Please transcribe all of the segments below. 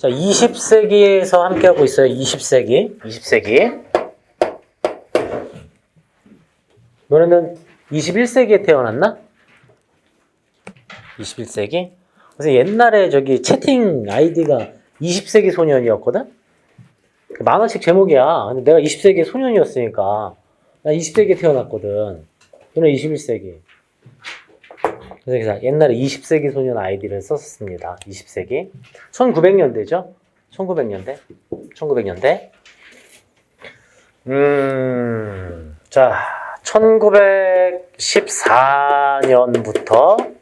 자, 20세기에서 함께하고 있어요. 20세기. 너네는 21세기에 태어났나? 21세기? 그래서 옛날에 저기 채팅 아이디가 20세기 소년이었거든? 만화책 제목이야. 근데 내가 20세기 소년이었으니까. 나 20세기에 태어났거든. 너는 21세기. 그래서 옛날에 20세기 소년 아이디를 썼습니다. 20세기. 1900년대죠? 1900년대. 자, 1914년부터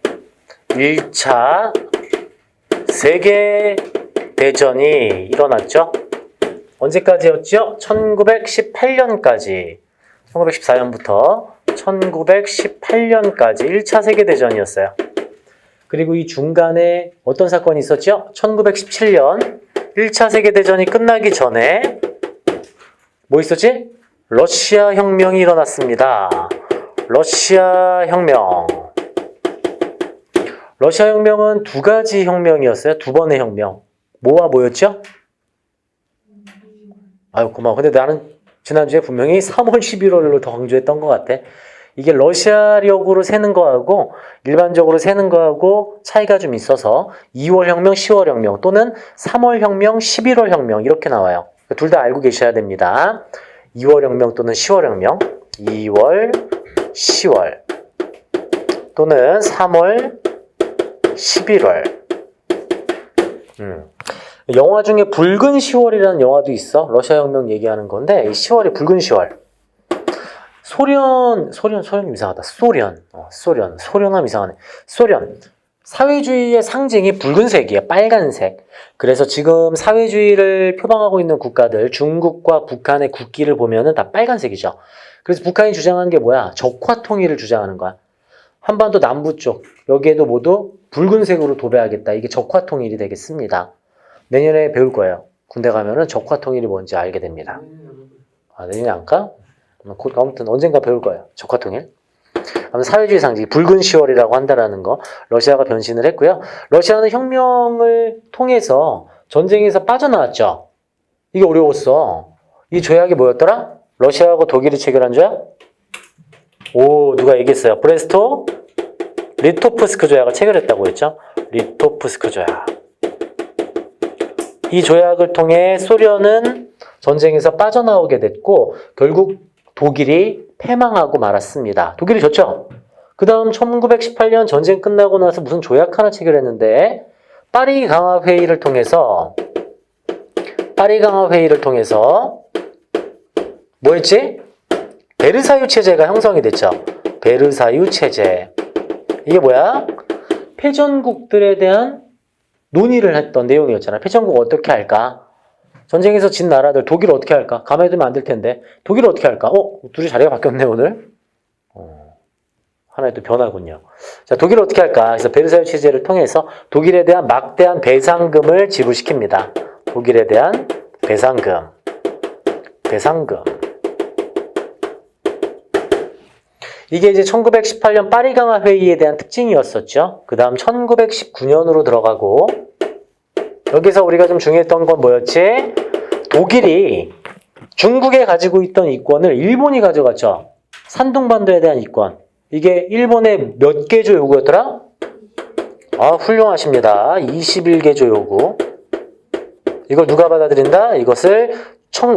1차 세계대전이 일어났죠? 언제까지였죠? 1918년까지. 1914년부터 1918년까지 1차 세계대전이었어요. 그리고 이 중간에 어떤 사건이 있었죠? 1917년 1차 세계대전이 끝나기 전에 뭐 있었지? 러시아 혁명이 일어났습니다. 러시아 혁명은 두 가지 혁명이었어요. 두 번의 혁명. 뭐와 뭐였죠? 아유, 고마워. 근데 나는 지난주에 분명히 3월 11월로 더 강조했던 것 같아. 이게 러시아력으로 세는 거하고 일반적으로 세는 거하고 차이가 좀 있어서 2월 혁명, 10월 혁명 또는 3월 혁명, 11월 혁명 이렇게 나와요. 둘 다 알고 계셔야 됩니다. 2월 혁명 또는 10월 혁명, 2월, 10월 또는 3월, 11월. 영화 중에 붉은 10월이라는 영화도 있어. 러시아 혁명 얘기하는 건데 이 10월이 붉은 10월. 소련 이상하다. 소련하면 이상하네. 소련. 사회주의의 상징이 붉은색이에요. 빨간색. 그래서 지금 사회주의를 표방하고 있는 국가들, 중국과 북한의 국기를 보면은 다 빨간색이죠. 그래서 북한이 주장하는 게 뭐야? 적화 통일을 주장하는 거야. 한반도 남부 쪽, 여기에도 모두 붉은색으로 도배하겠다. 이게 적화 통일이 되겠습니다. 내년에 배울 거예요. 군대 가면은 적화 통일이 뭔지 알게 됩니다. 아, 내년에 안 가? 아무튼 언젠가 배울 거예요. 적화 통일. 아무튼 사회주의 상징, 붉은 10월이라고 한다라는 거. 러시아가 변신을 했고요. 러시아는 혁명을 통해서 전쟁에서 빠져나왔죠. 이게 어려웠어. 이 조약이 뭐였더라? 러시아하고 독일이 체결한 조약? 오, 누가 얘기했어요? 브레스토 리토프스크 조약을 체결했다고 했죠? 리토프스크 조약. 이 조약을 통해 소련은 전쟁에서 빠져나오게 됐고 결국 독일이 패망하고 말았습니다. 독일이 졌죠? 그 다음 1918년 전쟁 끝나고 나서 무슨 조약 하나 체결했는데 파리 강화 회의를 통해서 뭐 했지? 베르사유 체제가 형성이 됐죠. 베르사유 체제. 이게 뭐야? 패전국들에 대한 논의를 했던 내용이었잖아. 패전국 어떻게 할까? 전쟁에서 진 나라들 독일 어떻게 할까? 가만히 두면 안 될 텐데 독일 어떻게 할까? 둘이 자리가 바뀌었네 오늘. 하나의 또 변화군요. 자, 독일 어떻게 할까? 그래서 베르사유 체제를 통해서 독일에 대한 막대한 배상금을 지불시킵니다. 독일에 대한 배상금. 이게 이제 1918년 파리 강화 회의에 대한 특징이었었죠. 그 다음 1919년으로 들어가고 여기서 우리가 좀 중요했던 건 뭐였지? 독일이 중국에 가지고 있던 이권을 일본이 가져갔죠. 산둥반도에 대한 이권. 이게 일본의 몇 개조 요구였더라? 아, 훌륭하십니다. 21개조 요구. 이걸 누가 받아들인다? 이것을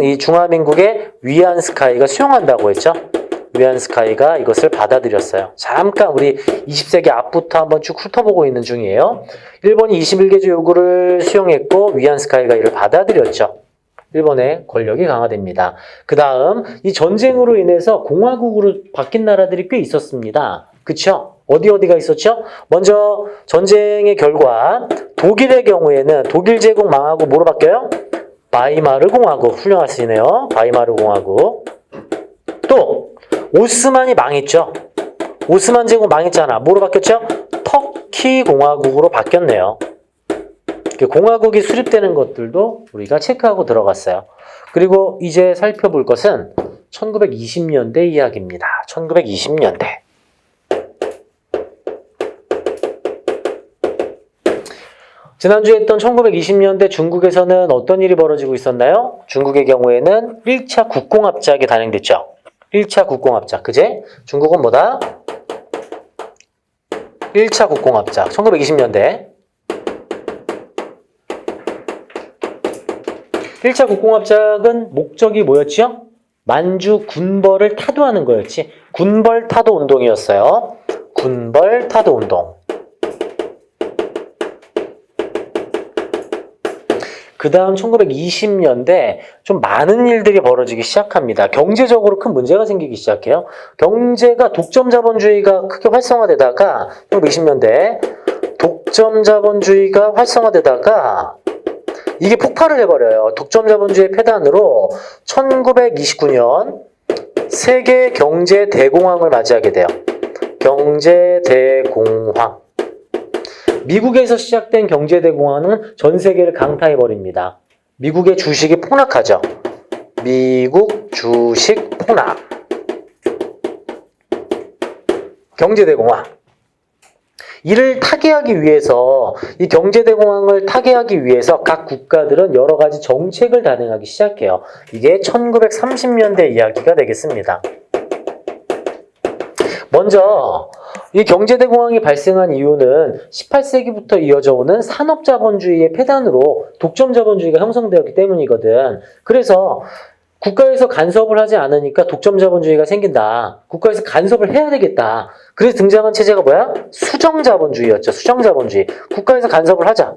이 중화민국의 위안스카이가 수용한다고 했죠. 위안스카이가 이것을 받아들였어요. 잠깐 우리 20세기 앞부터 한번 쭉 훑어보고 있는 중이에요. 일본이 21개조 요구를 수용했고 위안스카이가 이를 받아들였죠. 일본의 권력이 강화됩니다. 그 다음 이 전쟁으로 인해서 공화국으로 바뀐 나라들이 꽤 있었습니다. 그쵸? 어디가 있었죠? 먼저 전쟁의 결과 독일의 경우에는 독일 제국 망하고 뭐로 바뀌어요? 바이마르 공화국. 훌륭하시네요. 바이마르 공화국. 또 오스만이 망했죠. 오스만 제국 망했잖아. 뭐로 바뀌었죠? 터키 공화국으로 바뀌었네요. 공화국이 수립되는 것들도 우리가 체크하고 들어갔어요. 그리고 이제 살펴볼 것은 1920년대 이야기입니다. 1920년대. 지난주에 했던 1920년대 중국에서는 어떤 일이 벌어지고 있었나요? 중국의 경우에는 1차 국공합작이 단행됐죠. 1차 국공합작, 그제? 중국은 뭐다? 1차 국공합작, 1920년대. 1차 국공합작은 목적이 뭐였죠? 만주 군벌을 타도하는 거였지. 군벌 타도 운동이었어요. 군벌 타도 운동. 그 다음 1920년대 좀 많은 일들이 벌어지기 시작합니다. 경제적으로 큰 문제가 생기기 시작해요. 경제가 독점 자본주의가 크게 활성화되다가 1920년대 독점 자본주의가 활성화되다가 이게 폭발을 해버려요. 독점 자본주의 폐단으로 1929년 세계 경제 대공황을 맞이하게 돼요. 경제 대공황. 미국에서 시작된 경제 대공황은 전 세계를 강타해버립니다. 미국의 주식이 폭락하죠. 미국 주식 폭락. 경제 대공황. 이를 타개하기 위해서, 이 경제 대공황을 타개하기 위해서 각 국가들은 여러 가지 정책을 단행하기 시작해요. 이게 1930년대 이야기가 되겠습니다. 먼저 이 경제대공황이 발생한 이유는 18세기부터 이어져 오는 산업자본주의의 폐단으로 독점자본주의가 형성되었기 때문이거든. 그래서 국가에서 간섭을 하지 않으니까 독점자본주의가 생긴다. 국가에서 간섭을 해야 되겠다. 그래서 등장한 체제가 뭐야? 수정자본주의였죠. 수정자본주의. 국가에서 간섭을 하자.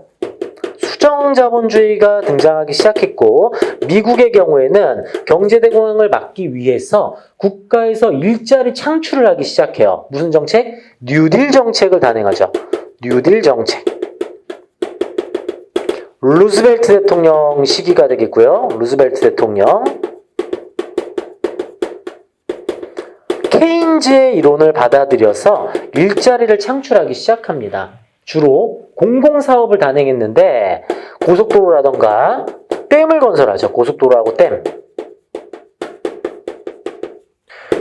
수정자본주의가 등장하기 시작했고, 미국의 경우에는 경제대공황을 막기 위해서 국가에서 일자리 창출을 하기 시작해요. 무슨 정책? 뉴딜 정책을 단행하죠. 뉴딜 정책. 루즈벨트 대통령 시기가 되겠고요. 루즈벨트 대통령. 케인즈의 이론을 받아들여서 일자리를 창출하기 시작합니다. 주로 공공사업을 단행했는데 고속도로라던가 댐을 건설하죠. 고속도로하고 댐.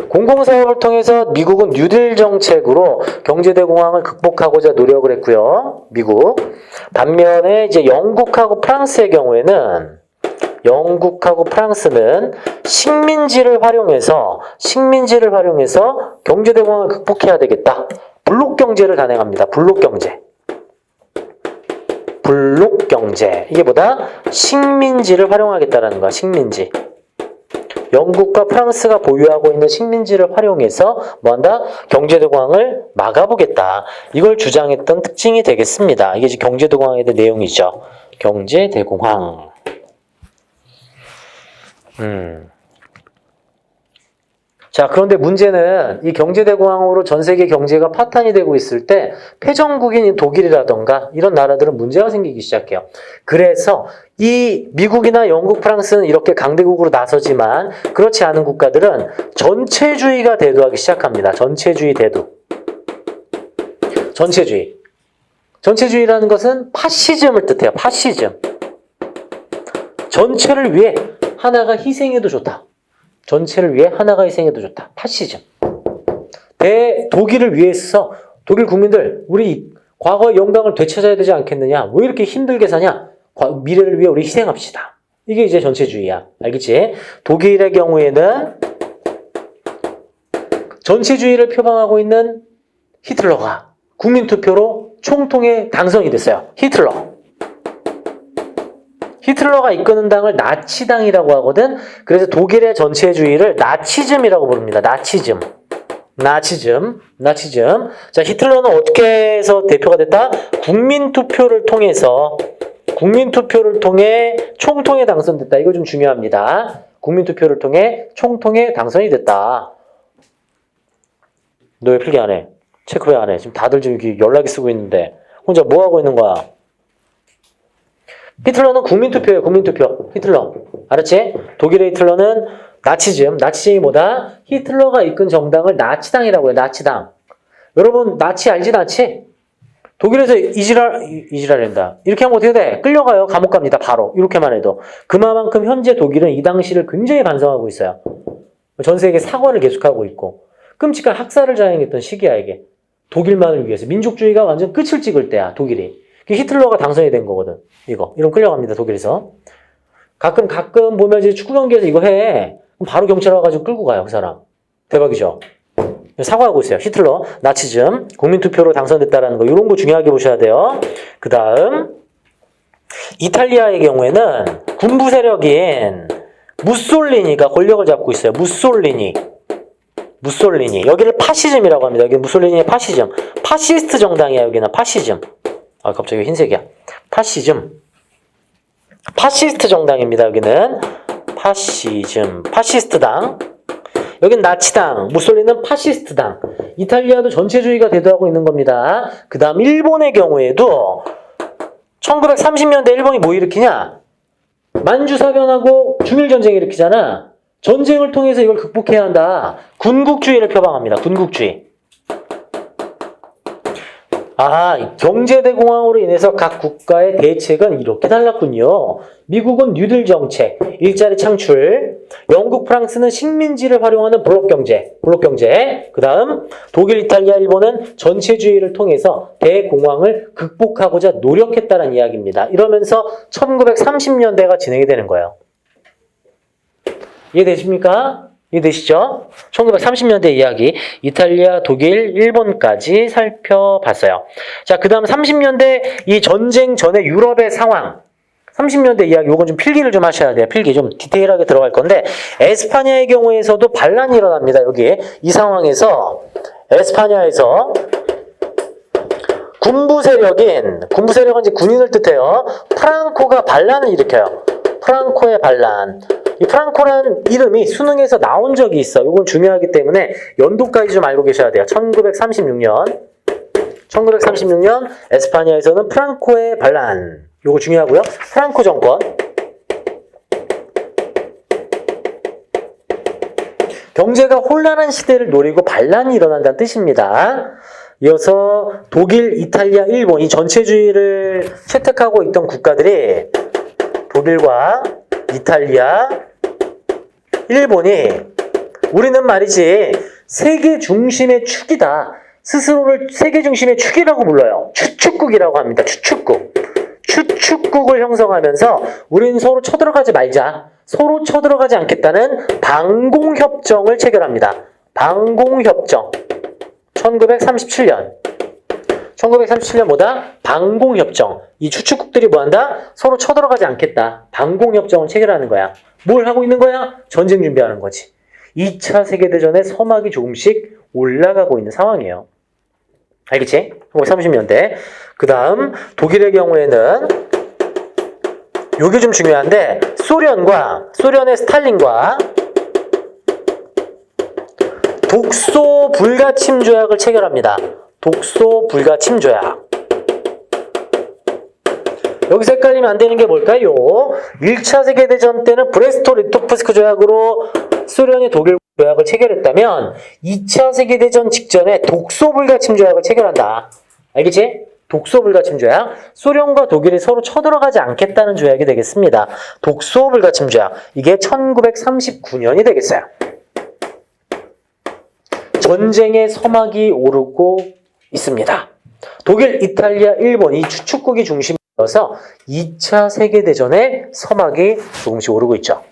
공공사업을 통해서 미국은 뉴딜 정책으로 경제대공황을 극복하고자 노력을 했고요. 미국. 반면에 이제 영국하고 프랑스의 경우에는 영국하고 프랑스는 식민지를 활용해서 경제대공황을 극복해야 되겠다. 블록경제를 단행합니다. 블록경제. 블록경제. 이게 뭐다? 식민지를 활용하겠다라는 거야. 식민지. 영국과 프랑스가 보유하고 있는 식민지를 활용해서 뭐한다? 경제대공황을 막아보겠다. 이걸 주장했던 특징이 되겠습니다. 이게 이제 경제대공황에 대한 내용이죠. 경제대공황. 자, 그런데 문제는 이 경제대공황으로 전 세계 경제가 파탄이 되고 있을 때 패전국인 독일이라던가 이런 나라들은 문제가 생기기 시작해요. 그래서 이 미국이나 영국, 프랑스는 이렇게 강대국으로 나서지만 그렇지 않은 국가들은 전체주의가 대두하기 시작합니다. 전체주의 대두. 전체주의. 전체주의라는 것은 파시즘을 뜻해요. 파시즘. 전체를 위해 하나가 희생해도 좋다. 전체를 위해 하나가 희생해도 좋다. 파시즘. 독일을 위해서 독일 국민들 우리 과거의 영광을 되찾아야 되지 않겠느냐. 왜 이렇게 힘들게 사냐. 미래를 위해 우리 희생합시다. 이게 이제 전체주의야. 알겠지? 독일의 경우에는 전체주의를 표방하고 있는 히틀러가 국민투표로 총통에 당선이 됐어요. 히틀러가 이끄는 당을 나치당이라고 하거든. 그래서 독일의 전체주의를 나치즘이라고 부릅니다. 나치즘. 자, 히틀러는 어떻게 해서 대표가 됐다? 국민투표를 통해 총통에 당선됐다. 이거 좀 중요합니다. 국민투표를 통해 총통에 당선이 됐다. 너 왜 필기 안 해? 체크 왜 안 해? 지금 다들 지금 이렇게 연락이 쓰고 있는데 혼자 뭐 하고 있는 거야? 히틀러는 국민투표예요. 국민투표. 히틀러. 알았지? 독일의 히틀러는 나치즘. 나치즘이 뭐다? 히틀러가 이끈 정당을 나치당이라고 해요. 나치당. 여러분 나치 알지? 나치? 독일에서 이지랄한다. 이렇게 하면 어떻게 돼? 끌려가요. 감옥 갑니다. 바로. 이렇게만 해도. 그만큼 현재 독일은 이 당시를 굉장히 반성하고 있어요. 전 세계 사과를 계속하고 있고 끔찍한 학살을 자행했던 시기야 이게. 독일만을 위해서. 민족주의가 완전 끝을 찍을 때야. 독일이. 그게 히틀러가 당선이 된 거거든. 이런 끌려갑니다, 독일에서. 가끔 보면 이제 축구 경기에서 이거 해. 그럼 바로 경찰 와가지고 끌고 가요, 그 사람. 대박이죠? 사과하고 있어요. 히틀러, 나치즘, 국민투표로 당선됐다라는 거. 이런 거 중요하게 보셔야 돼요. 그 다음, 이탈리아의 경우에는 군부 세력인 무솔리니가 권력을 잡고 있어요. 무솔리니. 여기를 파시즘이라고 합니다. 여기 무솔리니의 파시즘. 파시스트 정당이야, 여기는. 파시즘. 아, 갑자기 흰색이야. 파시즘. 파시스트 정당입니다, 여기는. 파시즘. 파시스트당. 여긴 나치당. 무솔리니는 파시스트당. 이탈리아도 전체주의가 대두하고 있는 겁니다. 그 다음, 일본의 경우에도 1930년대 일본이 뭐 일으키냐? 만주사변하고 중일전쟁 일으키잖아. 전쟁을 통해서 이걸 극복해야 한다. 군국주의를 표방합니다. 군국주의. 경제대공황으로 인해서 각 국가의 대책은 이렇게 달랐군요. 미국은 뉴딜 정책, 일자리 창출. 영국, 프랑스는 식민지를 활용하는 블록경제. 그 다음 독일, 이탈리아, 일본은 전체주의를 통해서 대공황을 극복하고자 노력했다는 이야기입니다. 이러면서 1930년대가 진행이 되는 거예요. 이해되십니까? 이해되시죠? 1930년대 이야기, 이탈리아, 독일, 일본까지 살펴봤어요. 자, 그 다음 30년대 이 전쟁 전에 유럽의 상황. 30년대 이야기, 요건 좀 필기를 좀 하셔야 돼요. 필기 좀 디테일하게 들어갈 건데, 에스파냐의 경우에서도 반란이 일어납니다. 여기 이 상황에서 에스파냐에서 군부 세력은 이제 군인을 뜻해요. 프랑코가 반란을 일으켜요. 프랑코의 반란. 이 프랑코라는 이름이 수능에서 나온 적이 있어. 이건 중요하기 때문에 연도까지 좀 알고 계셔야 돼요. 1936년 에스파냐에서는 프랑코의 반란. 이거 중요하고요. 프랑코 정권. 경제가 혼란한 시대를 노리고 반란이 일어난다는 뜻입니다. 이어서 독일, 이탈리아, 일본 이 전체주의를 채택하고 있던 국가들이 독일과 이탈리아, 일본이 우리는 말이지 세계 중심의 축이다. 스스로를 세계 중심의 축이라고 불러요. 추축국이라고 합니다. 추축국을 형성하면서 우리는 서로 쳐들어가지 말자. 서로 쳐들어가지 않겠다는 방공협정을 체결합니다. 방공협정. 1937년 뭐다? 방공협정. 이 추축국들이 뭐한다? 서로 쳐들어가지 않겠다. 방공협정을 체결하는 거야. 뭘 하고 있는 거야? 전쟁 준비하는 거지. 2차 세계대전의 서막이 조금씩 올라가고 있는 상황이에요. 알겠지? 1930년대. 그 다음 독일의 경우에는 요게 좀 중요한데 소련의 스탈린과 독소 불가침 조약을 체결합니다. 독소 불가침 조약. 여기서 헷갈리면 안 되는 게 뭘까요? 1차 세계대전 때는 브레스토-리토프스크 조약으로 소련이 독일 조약을 체결했다면 2차 세계대전 직전에 독소 불가침 조약을 체결한다. 알겠지? 독소 불가침 조약. 소련과 독일이 서로 쳐들어가지 않겠다는 조약이 되겠습니다. 독소 불가침 조약. 이게 1939년이 되겠어요. 전쟁의 서막이 오르고 있습니다. 독일, 이탈리아, 일본 이 추축국이 중심이어서 2차 세계대전의 서막이 조금씩 오르고 있죠.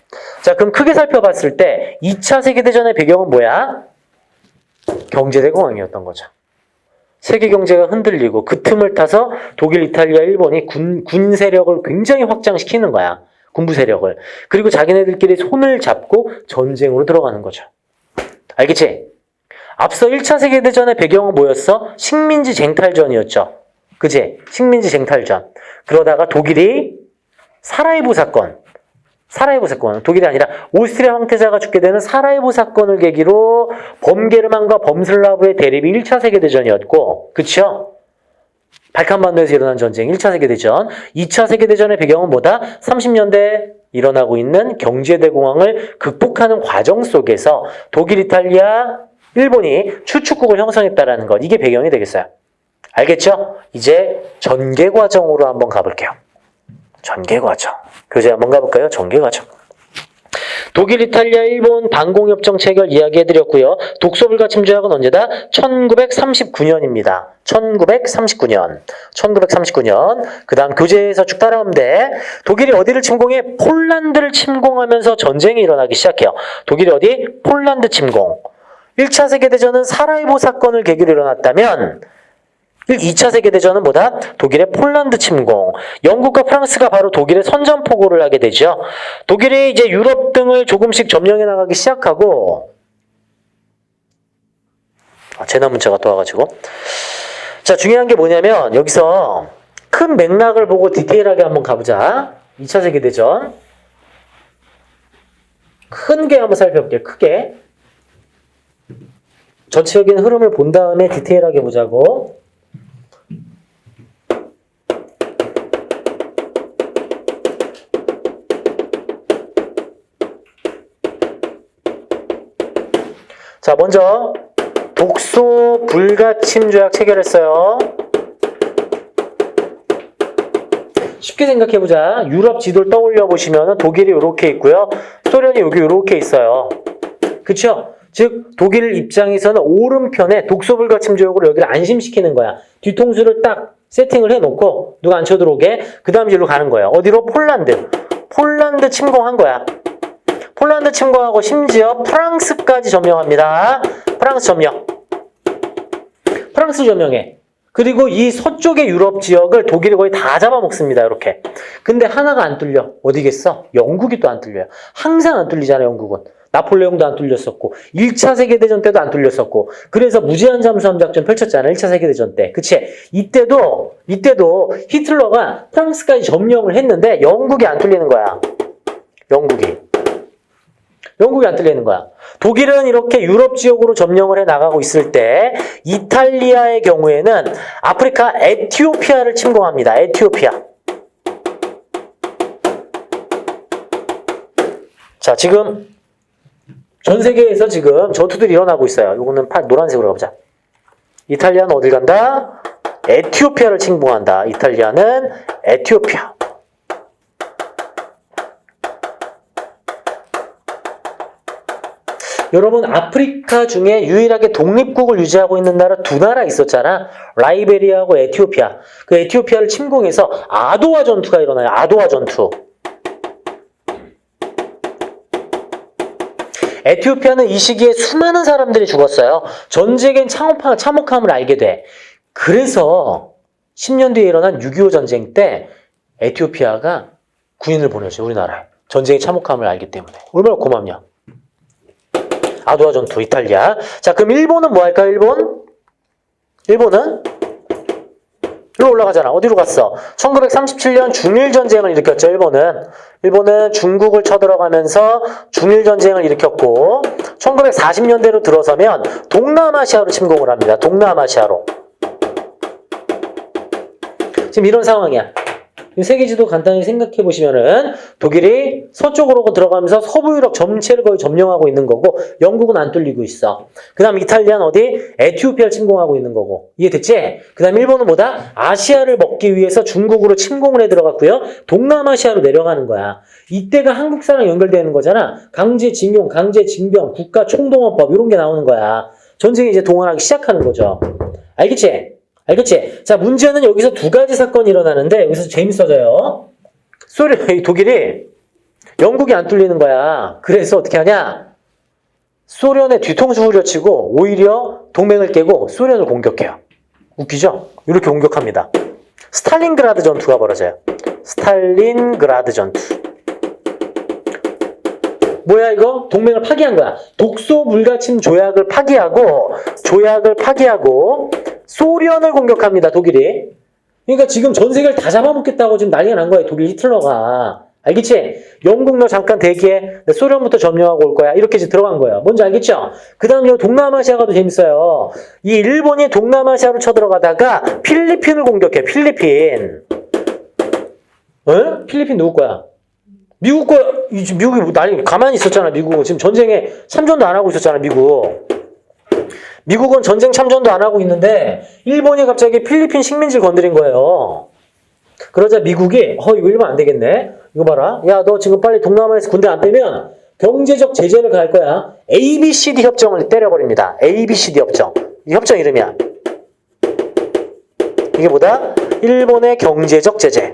자, 그럼 크게 살펴봤을 때 2차 세계대전의 배경은 뭐야? 경제대공황이었던 거죠. 세계 경제가 흔들리고 그 틈을 타서 독일, 이탈리아, 일본이 군 세력을 굉장히 확장시키는 거야. 군부 세력을. 그리고 자기네들끼리 손을 잡고 전쟁으로 들어가는 거죠. 알겠지? 앞서 1차 세계대전의 배경은 뭐였어? 식민지 쟁탈전이었죠. 그치? 식민지 쟁탈전. 그러다가 독일이 사라예보 사건. 독일이 아니라 오스트리아 황태자가 죽게 되는 사라예보 사건을 계기로 범게르만과 범슬라브의 대립이 1차 세계대전이었고, 그쵸? 발칸반도에서 일어난 전쟁, 1차 세계대전. 2차 세계대전의 배경은 뭐다? 30년대 일어나고 있는 경제대공황을 극복하는 과정 속에서 독일, 이탈리아, 일본이 추축국을 형성했다라는 것. 이게 배경이 되겠어요. 알겠죠? 이제 전개과정으로 한번 가볼게요. 전개과정. 교재 한번 가볼까요? 전개과정. 독일, 이탈리아, 일본 반공협정 체결 이야기해드렸고요. 독소불가침 조약은 언제다? 1939년입니다. 1939년. 그 다음 교재에서 쭉 따라오면 돼. 독일이 어디를 침공해? 폴란드를 침공하면서 전쟁이 일어나기 시작해요. 독일이 어디? 폴란드 침공. 1차 세계대전은 사라이보 사건을 계기로 일어났다면 2차 세계대전은 뭐다? 독일의 폴란드 침공. 영국과 프랑스가 바로 독일의 선전포고를 하게 되죠. 독일이 이제 유럽 등을 조금씩 점령해 나가기 시작하고, 재난 문자가 또 와가지고. 자, 중요한 게 뭐냐면, 여기서 큰 맥락을 보고 디테일하게 한번 가보자. 2차 세계대전. 큰 게 한번 살펴볼게요. 크게. 전체적인 흐름을 본 다음에 디테일하게 보자고. 자, 먼저 독소 불가침 조약 체결했어요. 쉽게 생각해보자. 유럽 지도를 떠올려 보시면 독일이 이렇게 있고요. 소련이 여기 이렇게 있어요. 그쵸? 즉 독일 입장에서는 오른편에 독소 불가침 조약으로 여기를 안심시키는 거야. 뒤통수를 딱 세팅을 해놓고 누가 안 쳐들어오게 그 다음 길로 가는 거예요. 어디로? 폴란드 침공한 거야. 폴란드 침공하고 심지어 프랑스까지 점령합니다. 프랑스 점령해. 그리고 이 서쪽의 유럽 지역을 독일이 거의 다 잡아먹습니다. 이렇게. 근데 하나가 안 뚫려. 어디겠어? 영국이 또 안 뚫려요. 항상 안 뚫리잖아요. 영국은. 나폴레옹도 안 뚫렸었고 1차 세계대전 때도 안 뚫렸었고 그래서 무제한 잠수함 작전 펼쳤잖아. 1차 세계대전 때. 그치? 이때도 히틀러가 프랑스까지 점령을 했는데 영국이 안 뚫리는 거야. 영국이 안 뚫리는 거야. 독일은 이렇게 유럽 지역으로 점령을 해 나가고 있을 때 이탈리아의 경우에는 아프리카 에티오피아를 침공합니다. 에티오피아. 자, 지금 전 세계에서 지금 전투들이 일어나고 있어요. 이거는 노란색으로 가보자. 이탈리아는 어딜 간다? 에티오피아를 침공한다. 이탈리아는 에티오피아. 여러분 아프리카 중에 유일하게 독립국을 유지하고 있는 나라 두 나라 있었잖아. 라이베리아하고 에티오피아. 그 에티오피아를 침공해서 아도와 전투가 일어나요. 아도와 전투. 에티오피아는 이 시기에 수많은 사람들이 죽었어요. 전쟁의 참혹함을 알게 돼. 그래서 10년 뒤에 일어난 6.25 전쟁 때 에티오피아가 군인을 보내죠. 우리나라에. 전쟁의 참혹함을 알기 때문에. 얼마나 고맙냐. 아도와 전투, 이탈리아. 자, 그럼 일본은 뭐 할까요, 일본은? 일로 올라가잖아. 어디로 갔어? 1937년 중일전쟁을 일으켰죠, 일본은 중국을 쳐들어가면서 중일전쟁을 일으켰고, 1940년대로 들어서면 동남아시아로 침공을 합니다. 동남아시아로. 지금 이런 상황이야. 세계지도 간단히 생각해 보시면은 독일이 서쪽으로 들어가면서 서부 유럽 전체를 거의 점령하고 있는 거고 영국은 안 뚫리고 있어. 그 다음 이탈리아는 어디? 에티오피아를 침공하고 있는 거고. 이해됐지? 그 다음 일본은 뭐다? 아시아를 먹기 위해서 중국으로 침공을 해 들어갔고요. 동남아시아로 내려가는 거야. 이때가 한국사랑 연결되는 거잖아. 강제징용, 강제징병, 국가총동원법 이런 게 나오는 거야. 전쟁이 이제 동원하기 시작하는 거죠. 알겠지? 자, 문제는 여기서 두 가지 사건이 일어나는데 여기서 재밌어져요. 독일이 영국이 안 뚫리는 거야. 그래서 어떻게 하냐? 소련의 뒤통수 후려치고 오히려 동맹을 깨고 소련을 공격해요. 웃기죠? 이렇게 공격합니다. 스탈린그라드 전투가 벌어져요. 스탈린그라드 전투. 뭐야 이거? 동맹을 파기한 거야. 독소 불가침 조약을 파기하고 소련을 공격합니다. 독일이. 그러니까 지금 전 세계를 다 잡아먹겠다고 지금 난리가 난 거야. 독일 히틀러가. 알겠지? 영국 너 잠깐 대기해. 소련부터 점령하고 올 거야. 이렇게 들어간 거야. 뭔지 알겠죠? 그 다음에 동남아시아가 더 재밌어요. 이 일본이 동남아시아로 쳐들어가다가 필리핀을 공격해. 필리핀. 필리핀 누구 거야? 미국이 난리 가만히 있었잖아. 미국은 지금 전쟁에 참전도 안 하고 있었잖아. 미국은 전쟁 참전도 안 하고 있는데 일본이 갑자기 필리핀 식민지를 건드린 거예요. 그러자 미국이 이거 일본 안 되겠네. 이거 봐라. 야, 너 지금 빨리 동남아에서 군대 안 빼면 경제적 제재를 가할 거야. ABCD 협정을 때려버립니다. ABCD 협정. 이 협정 이름이야. 이게 뭐다? 일본의 경제적 제재.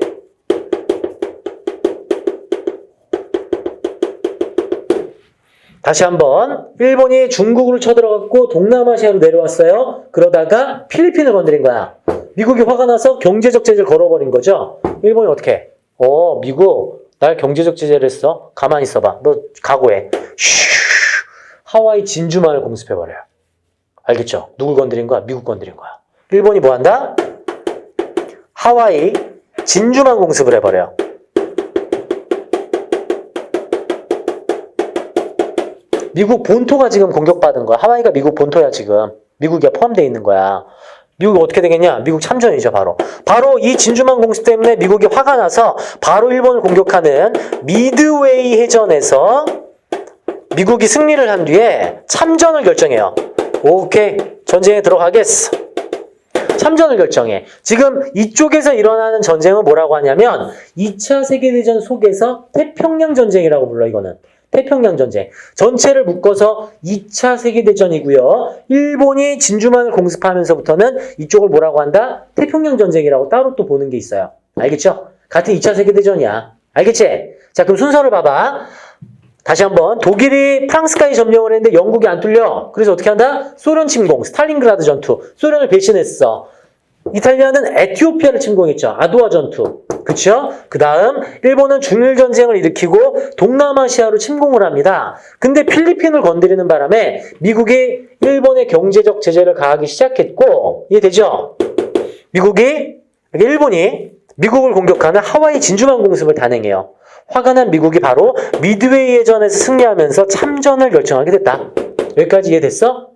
다시 한번 일본이 중국으로 쳐들어갔고 동남아시아로 내려왔어요. 그러다가 필리핀을 건드린 거야. 미국이 화가 나서 경제적 제재를 걸어버린 거죠. 일본이 어떻게 해? 미국 날 경제적 제재를 했어. 가만히 있어봐. 너 각오해. 하와이 진주만을 공습해버려요. 알겠죠? 누굴 건드린 거야? 미국 건드린 거야. 일본이 뭐 한다? 하와이 진주만 공습을 해버려요. 미국 본토가 지금 공격받은 거야. 하와이가 미국 본토야 지금. 미국이 포함되어 있는 거야. 미국이 어떻게 되겠냐? 미국 참전이죠 바로. 바로 이 진주만 공습 때문에 미국이 화가 나서 바로 일본을 공격하는 미드웨이 해전에서 미국이 승리를 한 뒤에 참전을 결정해요. 오케이, 전쟁에 들어가겠어. 참전을 결정해. 지금 이쪽에서 일어나는 전쟁은 뭐라고 하냐면 2차 세계대전 속에서 태평양 전쟁이라고 불러. 이거는 태평양 전쟁. 전체를 묶어서 2차 세계대전이고요. 일본이 진주만을 공습하면서부터는 이쪽을 뭐라고 한다? 태평양 전쟁이라고 따로 또 보는 게 있어요. 알겠죠? 같은 2차 세계대전이야. 알겠지? 자, 그럼 순서를 봐봐. 다시 한번 독일이 프랑스까지 점령을 했는데 영국이 안 뚫려. 그래서 어떻게 한다? 소련 침공, 스탈린그라드 전투. 소련을 배신했어. 이탈리아는 에티오피아를 침공했죠. 아두아 전투. 그쵸? 그 다음 일본은 중일 전쟁을 일으키고 동남아시아로 침공을 합니다. 근데 필리핀을 건드리는 바람에 미국이 일본의 경제적 제재를 가하기 시작했고, 이해되죠? 일본이 미국을 공격하는 하와이 진주만 공습을 단행해요. 화가 난 미국이 바로 미드웨이 해전에서 승리하면서 참전을 결정하게 됐다. 여기까지 이해됐어?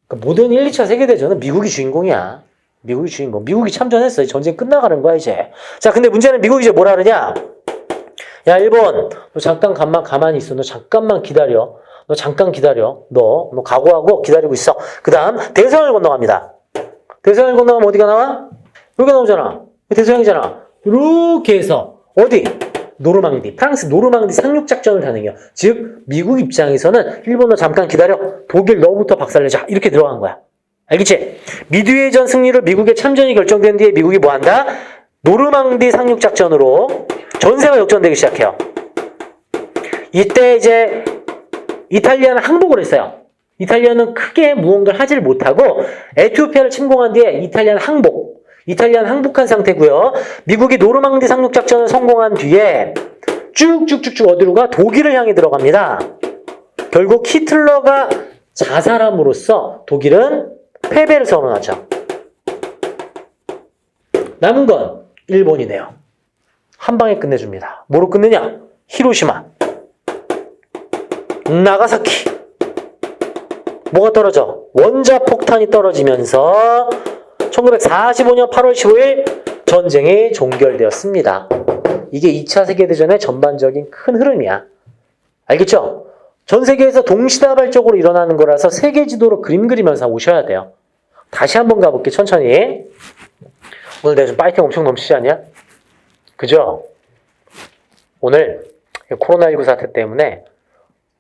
그러니까 모든 1, 2차 세계대전은 미국이 주인공이야. 미국이 주인공. 미국이 참전했어. 전쟁 끝나가는 거야 이제. 자, 근데 문제는 미국이 이제 뭐라 그러냐? 야, 일본, 너 잠깐 가만히 있어. 너 잠깐만 기다려. 너 잠깐 기다려. 너 각오하고 기다리고 있어. 그 다음 대서양을 건너갑니다. 대서양을 건너가면 어디가 나와? 여기가 나오잖아. 대서양이잖아. 이렇게 해서 어디? 노르망디. 프랑스 노르망디 상륙작전을 단행해요. 즉 미국 입장에서는 일본 너 잠깐 기다려. 독일 너부터 박살내자. 이렇게 들어간 거야. 알겠지? 미드웨이전 승리로 미국의 참전이 결정된 뒤에 미국이 뭐 한다? 노르망디 상륙작전으로 전세가 역전되기 시작해요. 이때 이제 이탈리아는 항복을 했어요. 이탈리아는 크게 무언가를 하지를 못하고 에티오피아를 침공한 뒤에 이탈리아는 항복한 상태고요. 미국이 노르망디 상륙작전을 성공한 뒤에 쭉쭉쭉쭉 어디로 가? 독일을 향해 들어갑니다. 결국 히틀러가 자살함으로써 독일은 패배를 선언하죠. 남은 건 일본이네요. 한 방에 끝내줍니다. 뭐로 끝내냐? 히로시마, 나가사키. 뭐가 떨어져? 원자폭탄이 떨어지면서 1945년 8월 15일 전쟁이 종결되었습니다. 이게 2차 세계대전의 전반적인 큰 흐름이야. 알겠죠? 전 세계에서 동시다발적으로 일어나는 거라서 세계 지도로 그림 그리면서 오셔야 돼요. 다시 한번 가볼게, 천천히. 오늘 내가 좀 파이팅 엄청 넘치지 않냐? 그죠? 오늘 코로나19 사태 때문에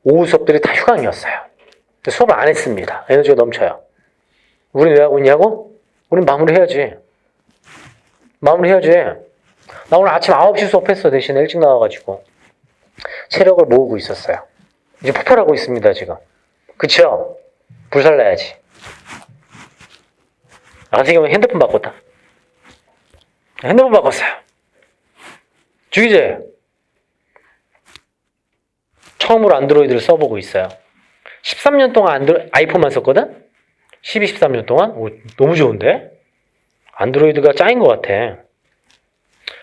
오후 수업들이 다 휴강이었어요. 수업을 안 했습니다. 에너지가 넘쳐요. 우린 왜 하고 있냐고? 우린 마무리해야지. 나 오늘 아침 9시 수업했어. 대신에 일찍 나와가지고. 체력을 모으고 있었어요. 이제 폭발하고 있습니다, 지금. 그쵸? 불살라야지. 나 같은 경우는 핸드폰 바꿨다. 핸드폰 바꿨어요. 주기재. 처음으로 안드로이드를 써보고 있어요. 13년 동안 아이폰만 썼거든? 13년 동안? 오, 너무 좋은데? 안드로이드가 짱인 것 같아.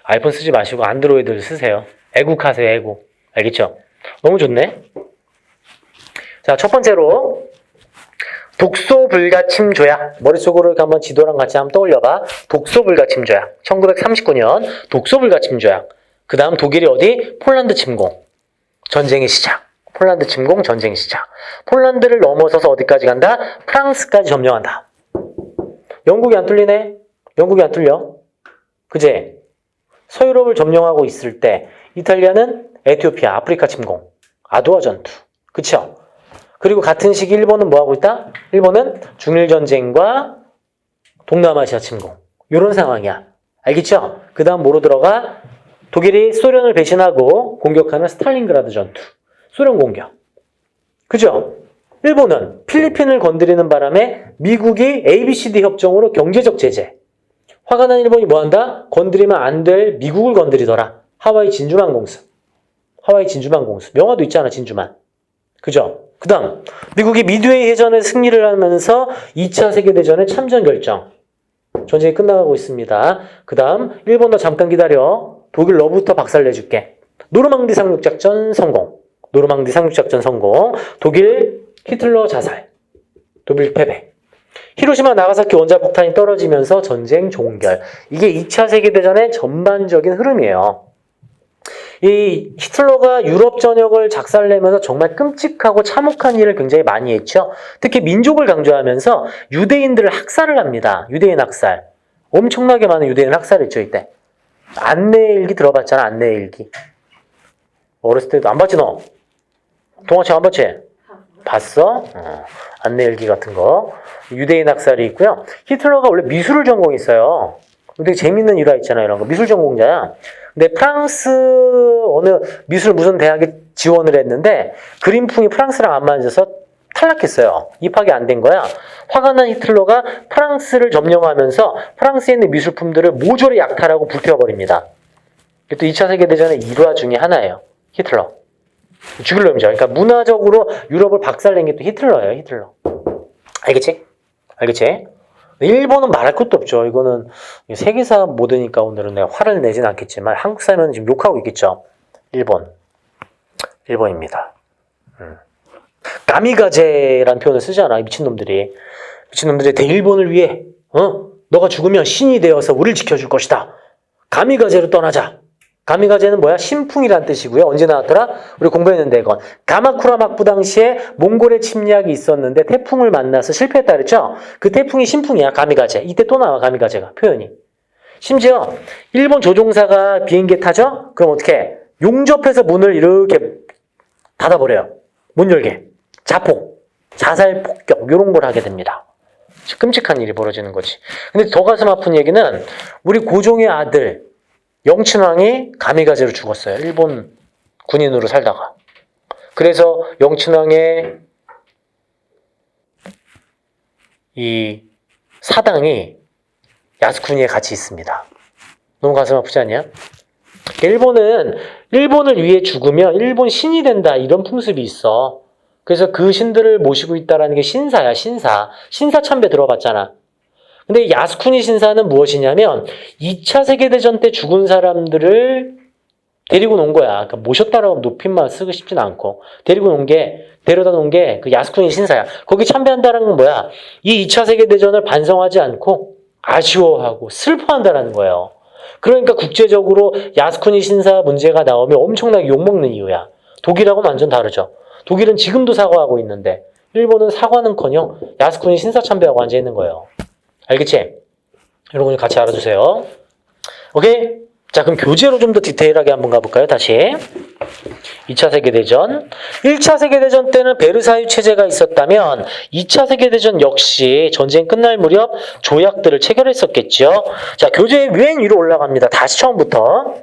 아이폰 쓰지 마시고 안드로이드를 쓰세요. 애국하세요, 애국. 알겠죠? 너무 좋네? 자, 첫 번째로 독소 불가침 조약. 머릿속으로 이렇게 한번 지도랑 같이 한번 떠올려봐. 독소 불가침 조약. 1939년 독소 불가침 조약. 그 다음 독일이 어디? 폴란드 침공. 전쟁의 시작. 폴란드 침공, 전쟁의 시작. 폴란드를 넘어서서 어디까지 간다? 프랑스까지 점령한다. 영국이 안 뚫리네? 영국이 안 뚫려. 그제? 서유럽을 점령하고 있을 때 이탈리아는 에티오피아, 아프리카 침공. 아두아 전투. 그쵸? 그리고 같은 시기 일본은 뭐 하고 있다? 일본은 중일전쟁과 동남아시아 침공. 이런 상황이야. 알겠죠? 그 다음 뭐로 들어가? 독일이 소련을 배신하고 공격하는 스탈린그라드 전투. 소련 공격. 그죠? 일본은 필리핀을 건드리는 바람에 미국이 ABCD 협정으로 경제적 제재. 화가 난 일본이 뭐 한다? 건드리면 안 될 미국을 건드리더라. 하와이 진주만 공습. 하와이 진주만 공습. 영화도 있잖아, 진주만. 그죠? 그 다음 미국이 미드웨이 해전에 승리를 하면서 2차 세계대전에 참전 결정. 전쟁이 끝나가고 있습니다. 그 다음 일본 너 잠깐 기다려. 독일 너부터 박살내줄게. 노르망디 상륙작전 성공. 노르망디 상륙작전 성공. 독일 히틀러 자살. 독일 패배. 히로시마 나가사키 원자폭탄이 떨어지면서 전쟁 종결. 이게 2차 세계대전의 전반적인 흐름이에요. 이 히틀러가 유럽 전역을 작살내면서 정말 끔찍하고 참혹한 일을 굉장히 많이 했죠. 특히 민족을 강조하면서 유대인들을 학살을 합니다. 유대인 학살. 엄청나게 많은 유대인 학살했죠, 이때. 안내일기 들어봤잖아, 안내일기. 어렸을 때도 안 봤지, 너? 동화책 안 봤지? 봤어? 안내일기 같은 거. 유대인 학살이 있고요. 히틀러가 원래 미술을 전공했어요. 되게 재밌는 일화 있잖아요, 이런 거. 미술 전공자야. 근데 프랑스 어느 미술 무슨 대학에 지원을 했는데 그림풍이 프랑스랑 안 맞아서 탈락했어요. 입학이 안 된 거야. 화가 난 히틀러가 프랑스를 점령하면서 프랑스에 있는 미술품들을 모조리 약탈하고 불태워버립니다. 이게 또 2차 세계대전의 일화 중에 하나예요. 히틀러. 죽일 놈이죠. 그러니까 문화적으로 유럽을 박살낸 게 또 히틀러예요. 히틀러. 알겠지? 알겠지? 일본은 말할 것도 없죠. 이거는 세계사 모드니까 오늘은 내가 화를 내진 않겠지만 한국 사람은 지금 욕하고 있겠죠. 일본입니다. 가미가제라는 표현을 쓰잖아. 미친놈들이 대일본을 위해 너가 죽으면 신이 되어서 우리를 지켜줄 것이다. 가미가제로 떠나자. 가미가제는 뭐야? 신풍이란 뜻이고요. 언제 나왔더라? 우리 공부했는데 이건 가마쿠라 막부 당시에 몽골의 침략이 있었는데 태풍을 만나서 실패했다 그랬죠? 그 태풍이 신풍이야. 가미가제. 이때 또 나와 가미가제가 표현이. 심지어 일본 조종사가 비행기에 타죠? 그럼 어떻게 해? 용접해서 문을 이렇게 닫아버려요. 못 열게. 자폭, 자살 폭격 이런 걸 하게 됩니다. 끔찍한 일이 벌어지는 거지. 근데 더 가슴 아픈 얘기는 우리 고종의 아들 영친왕이 가미가제로 죽었어요. 일본 군인으로 살다가. 그래서 영친왕의 이 사당이 야스쿠니에 같이 있습니다. 너무 가슴 아프지 않냐? 일본은 일본을 위해 죽으면 일본 신이 된다 이런 풍습이 있어. 그래서 그 신들을 모시고 있다라는 게 신사야, 신사. 신사참배 들어봤잖아. 근데 야스쿠니 신사는 무엇이냐면 2차 세계대전 때 죽은 사람들을 데리고 놓은 거야. 그러니까 모셨다라고 높임말 쓰고 싶진 않고 데려다 놓은 게 그 야스쿠니 신사야. 거기 참배한다는 건 뭐야? 이 2차 세계대전을 반성하지 않고 아쉬워하고 슬퍼한다는 거예요. 그러니까 국제적으로 야스쿠니 신사 문제가 나오면 엄청나게 욕먹는 이유야. 독일하고는 완전 다르죠. 독일은 지금도 사과하고 있는데 일본은 사과는커녕 야스쿠니 신사 참배하고 앉아있는 거예요. 알겠지? 여러분 같이 알아주세요. 오케이? 자, 그럼 교재로 좀 더 디테일하게 한번 가볼까요? 다시. 2차 세계대전. 1차 세계대전 때는 베르사유 체제가 있었다면 2차 세계대전 역시 전쟁 끝날 무렵 조약들을 체결했었겠죠. 자, 교재 맨 위로 올라갑니다. 다시 처음부터.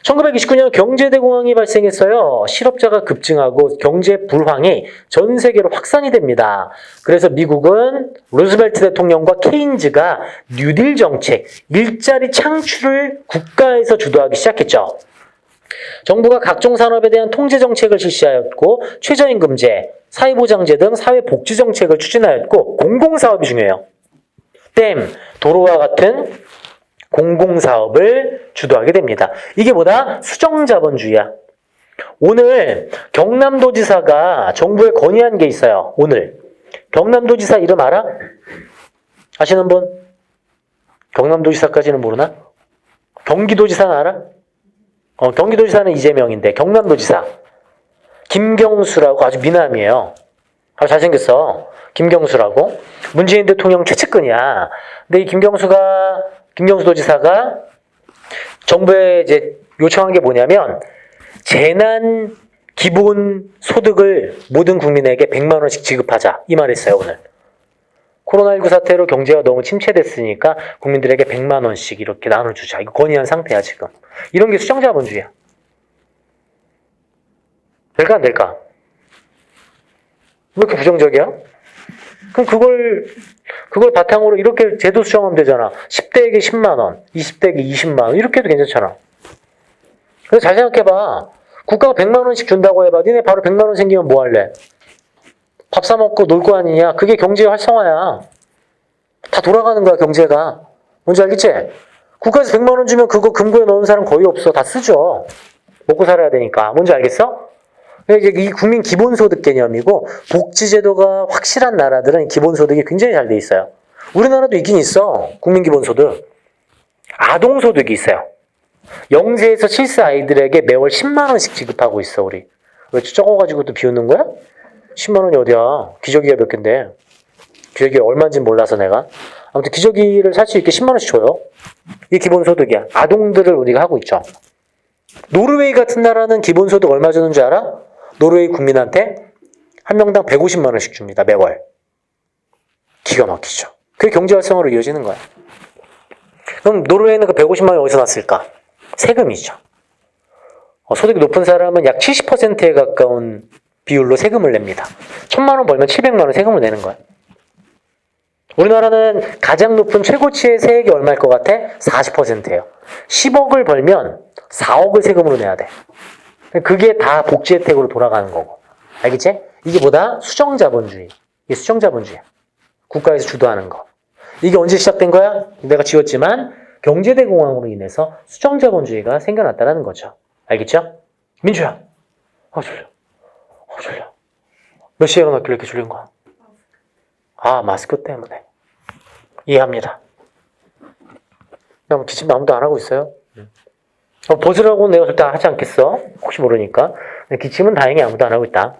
1929년 경제대공황이 발생했어요. 실업자가 급증하고 경제 불황이 전 세계로 확산이 됩니다. 그래서 미국은 루즈벨트 대통령과 케인즈가 뉴딜 정책, 일자리 창출을 국가에서 주도하기 시작했죠. 정부가 각종 산업에 대한 통제 정책을 실시하였고 최저임금제, 사회보장제 등 사회복지 정책을 추진하였고 공공사업이 중요해요. 댐, 도로와 같은 공공사업을 주도하게 됩니다. 이게 뭐다? 수정자본주의야. 오늘 경남도지사가 정부에 건의한 게 있어요. 오늘. 경남도지사 이름 알아? 아시는 분? 경남도지사까지는 모르나? 경기도지사는 알아? 경기도지사는 이재명인데 경남도지사 김경수라고 아주 미남이에요. 아주 잘생겼어. 김경수라고. 문재인 대통령 최측근이야. 근데 이 김경수 도지사가 정부에 이제 요청한 게 뭐냐면 재난 기본 소득을 모든 국민에게 100만 원씩 지급하자. 이 말했어요, 오늘. 코로나19 사태로 경제가 너무 침체됐으니까 국민들에게 100만 원씩 이렇게 나눠주자. 이거 건의한 상태야, 지금. 이런 게 수정자본주의야. 될까, 안 될까? 왜 이렇게 부정적이야? 그럼 그걸 바탕으로 이렇게 제도 수정하면 되잖아. 10대에게 10만 원, 20대에게 20만 원, 이렇게 해도 괜찮잖아. 그래서 잘 생각해봐. 국가가 100만 원씩 준다고 해봐. 니네 바로 100만 원 생기면 뭐 할래? 밥 사 먹고 놀 거 아니냐? 그게 경제 활성화야. 다 돌아가는 거야, 경제가. 뭔지 알겠지? 국가에서 100만 원 주면 그거 금고에 넣은 사람 거의 없어. 다 쓰죠. 먹고 살아야 되니까. 뭔지 알겠어? 이제 이 국민 기본소득 개념이고, 복지제도가 확실한 나라들은 기본소득이 굉장히 잘 돼 있어요. 우리나라도 있긴 있어. 국민 기본소득. 아동소득이 있어요. 0세에서 7세 아이들에게 매월 10만 원씩 지급하고 있어, 우리. 왜 적어가지고 또 비웃는 거야? 10만 원이 어디야? 기저귀가 몇 갠데? 기저귀가 얼마인지 몰라서 내가. 아무튼 기저귀를 살 수 있게 10만 원씩 줘요. 이게 기본소득이야. 아동들을 우리가 하고 있죠. 노르웨이 같은 나라는 기본소득 얼마 주는 줄 알아? 노르웨이 국민한테 한 명당 150만 원씩 줍니다. 매월. 기가 막히죠. 그게 경제 활성화로 이어지는 거야. 그럼 노르웨이는 그 150만 원이 어디서 났을까? 세금이죠. 소득이 높은 사람은 약 70%에 가까운 비율로 세금을 냅니다. 1,000만 원 벌면 700만 원 세금을 내는 거야. 우리나라는 가장 높은 최고치의 세액이 얼마일 것 같아? 40%예요. 10억을 벌면 4억을 세금으로 내야 돼. 그게 다 복지 혜택으로 돌아가는 거고. 알겠지? 이게 뭐다? 수정자본주의. 이게 수정자본주의야. 국가에서 주도하는 거. 이게 언제 시작된 거야? 내가 지웠지만 경제대공황으로 인해서 수정자본주의가 생겨났다는 거죠. 알겠죠? 민주야. 졸려. 몇 시에 일어났길래 이렇게 졸린 거야? 마스크 때문에. 이해합니다. 기침 아무도 안 하고 있어요? 벗으라고 내가 절대 하지 않겠어. 혹시 모르니까. 기침은 다행히 아무도 안 하고 있다.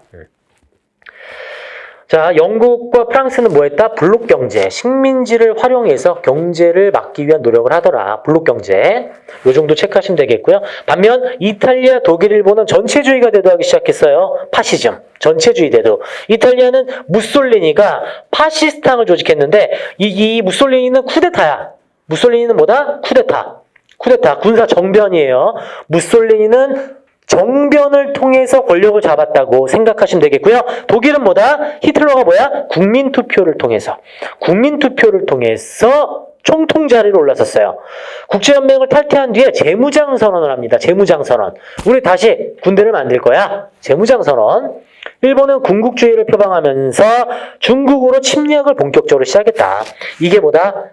자, 영국과 프랑스는 뭐 했다? 블록 경제, 식민지를 활용해서 경제를 막기 위한 노력을 하더라. 블록 경제. 요 정도 체크하시면 되겠고요. 반면 이탈리아, 독일, 일본은 전체주의가 대두하기 시작했어요. 파시즘, 전체주의 대두. 이탈리아는 무솔리니가 파시스당을 조직했는데 이 무솔리니는 쿠데타야. 무솔리니는 뭐다? 쿠데타, 군사 정변이에요. 무솔리니는 정변을 통해서 권력을 잡았다고 생각하시면 되겠고요. 독일은 뭐다? 히틀러가 뭐야? 국민투표를 통해서 총통 자리로 올라섰어요. 국제연맹을 탈퇴한 뒤에 재무장 선언을 합니다. 재무장 선언. 우리 다시 군대를 만들 거야. 재무장 선언. 일본은 군국주의를 표방하면서 중국으로 침략을 본격적으로 시작했다. 이게 뭐다?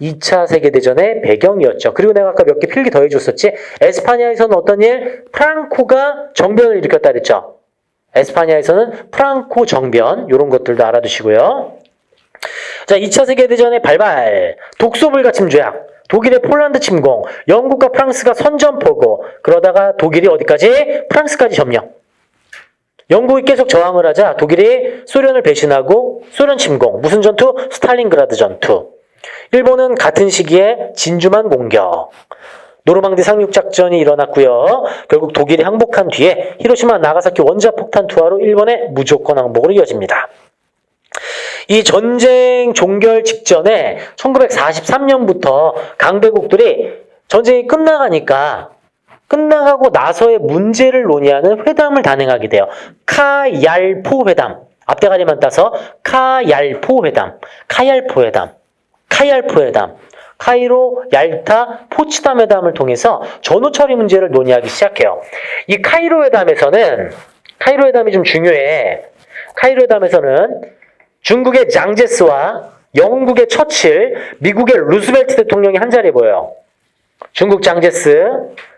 2차 세계대전의 배경이었죠. 그리고 내가 아까 몇 개 필기 더 해줬었지? 에스파냐에서는 어떤 일? 프랑코가 정변을 일으켰다 그랬죠. 에스파냐에서는 프랑코 정변, 이런 것들도 알아두시고요. 자, 2차 세계대전의 발발, 독소불가침 조약, 독일의 폴란드 침공, 영국과 프랑스가 선전포고, 그러다가 독일이 어디까지? 프랑스까지 점령. 영국이 계속 저항을 하자 독일이 소련을 배신하고 소련 침공, 무슨 전투? 스탈린그라드 전투. 일본은 같은 시기에 진주만 공격, 노르망디 상륙작전이 일어났고요. 결국 독일이 항복한 뒤에 히로시마 나가사키 원자폭탄 투하로 일본의 무조건 항복으로 이어집니다. 이 전쟁 종결 직전에 1943년부터 강대국들이 전쟁이 끝나가고 나서의 문제를 논의하는 회담을 단행하게 돼요. 카얄포 회담. 앞대가리만 따서 카얄포 회담. 카이로, 얄타, 포츠담 회담을 통해서 전후 처리 문제를 논의하기 시작해요. 이 카이로 회담이 좀 중요해. 카이로 회담에서는 중국의 장제스와 영국의 처칠, 미국의 루스벨트 대통령이 한자리에 모여요. 중국 장제스,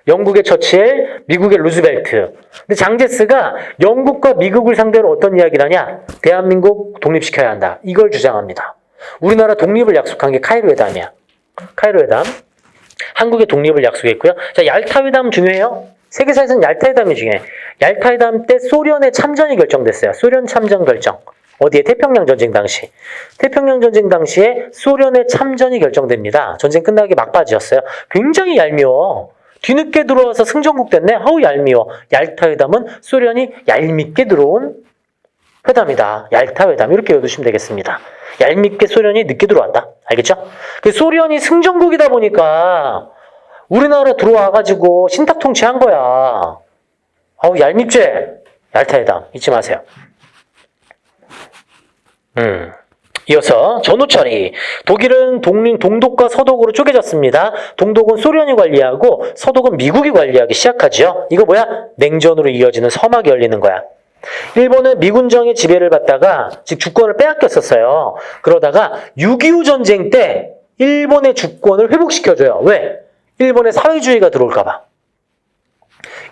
영국의 처칠, 미국의 루스벨트. 근데 장제스가 영국과 미국을 상대로 어떤 이야기를 하냐? 대한민국 독립시켜야 한다. 이걸 주장합니다. 우리나라 독립을 약속한 게 카이로 회담이야. 카이로 회담. 한국의 독립을 약속했고요. 자, 얄타 회담 중요해요. 세계사에서는 얄타 회담이 중요해. 얄타 회담 때 소련의 참전이 결정됐어요. 소련 참전 결정. 어디에? 태평양 전쟁 당시. 태평양 전쟁 당시에 소련의 참전이 결정됩니다. 전쟁 끝나기 막바지였어요. 굉장히 얄미워. 뒤늦게 들어와서 승전국 됐네. 아우 얄미워. 얄타 회담은 소련이 얄밉게 들어온 회담이다. 얄타 회담 이렇게 외우시면 되겠습니다. 얄밉게 소련이 늦게 들어왔다. 알겠죠? 소련이 승전국이다 보니까 우리나라 들어와가지고 신탁 통치한 거야. 아우 얄밉지? 얄타 회담 잊지 마세요. 이어서 전후처리. 독일은 동독과 서독으로 쪼개졌습니다. 동독은 소련이 관리하고 서독은 미국이 관리하기 시작하죠. 이거 뭐야? 냉전으로 이어지는 서막이 열리는 거야. 일본은 미군정의 지배를 받다가 즉 주권을 빼앗겼었어요. 그러다가 6.25 전쟁 때 일본의 주권을 회복시켜줘요. 왜? 일본의 사회주의가 들어올까 봐.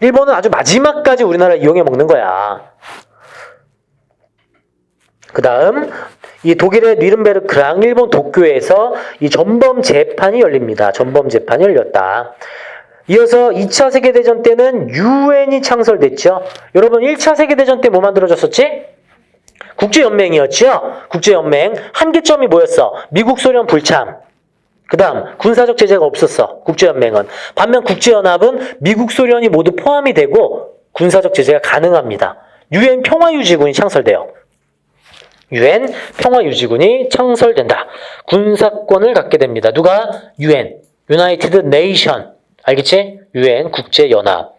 일본은 아주 마지막까지 우리나라 이용해 먹는 거야. 그 다음 이 독일의 뉘른베르크랑 일본 도쿄에서 이 전범 재판이 열립니다. 전범 재판이 열렸다. 이어서 2차 세계대전 때는 유엔이 창설됐죠. 여러분 1차 세계대전 때 뭐 만들어졌었지? 국제연맹이었죠. 국제연맹 한계점이 뭐였어? 미국 소련 불참. 그 다음 군사적 제재가 없었어. 국제연맹은. 반면 국제연합은 미국 소련이 모두 포함이 되고 군사적 제재가 가능합니다. 유엔 평화유지군이 창설돼요. 유엔 평화유지군이 창설된다. 군사권을 갖게 됩니다. 누가? 유엔, 유나이티드 네이션. 알겠지? 유엔 국제연합.